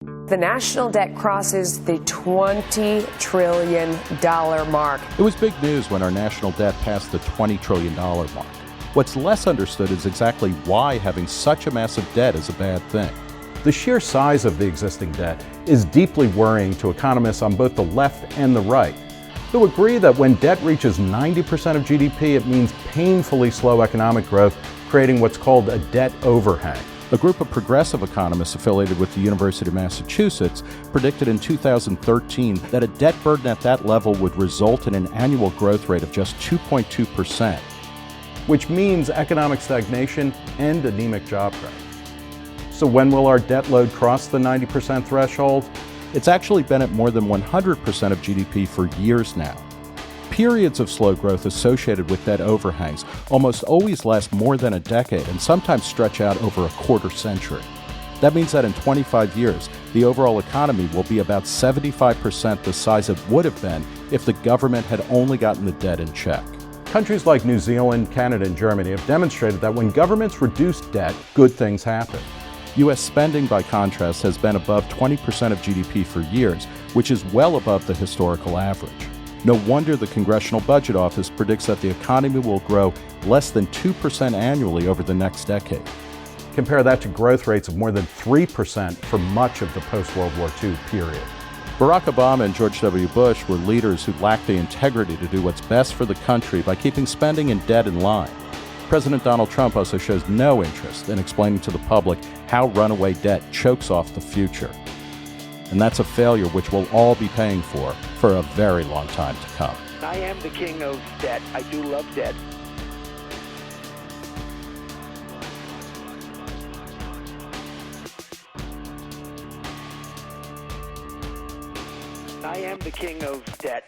The national debt crosses the $20 trillion mark. It was big news when our national debt passed the $20 trillion mark. What's less understood is exactly why having such a massive debt is a bad thing. The sheer size of the existing debt is deeply worrying to economists on both the left and the right, who agree that when debt reaches 90% of GDP, it means painfully slow economic growth, creating what's called a debt overhang. A group of progressive economists affiliated with the University of Massachusetts predicted in 2013 that a debt burden at that level would result in an annual growth rate of just 2.2%. Which means economic stagnation and anemic job growth. So when will our debt load cross the 90% threshold? It's actually been at more than 100% of GDP for years now. Periods of slow growth associated with debt overhangs almost always last more than a decade and sometimes stretch out over a quarter century. That means that in 25 years, the overall economy will be about 75% the size it would have been if the government had only gotten the debt in check. Countries like New Zealand, Canada, and Germany have demonstrated that when governments reduce debt, good things happen. U.S. spending, by contrast, has been above 20% of GDP for years, which is well above the historical average. No wonder the Congressional Budget Office predicts that the economy will grow less than 2% annually over the next decade. Compare that to growth rates of more than 3% for much of the post-World War II period. Barack Obama and George W. Bush were leaders who lacked the integrity to do what's best for the country by keeping spending and debt in line. President Donald Trump also shows no interest in explaining to the public how runaway debt chokes off the future. And that's a failure which we'll all be paying for a very long time to come. I am the king of debt. I do love debt. I am the king of debt.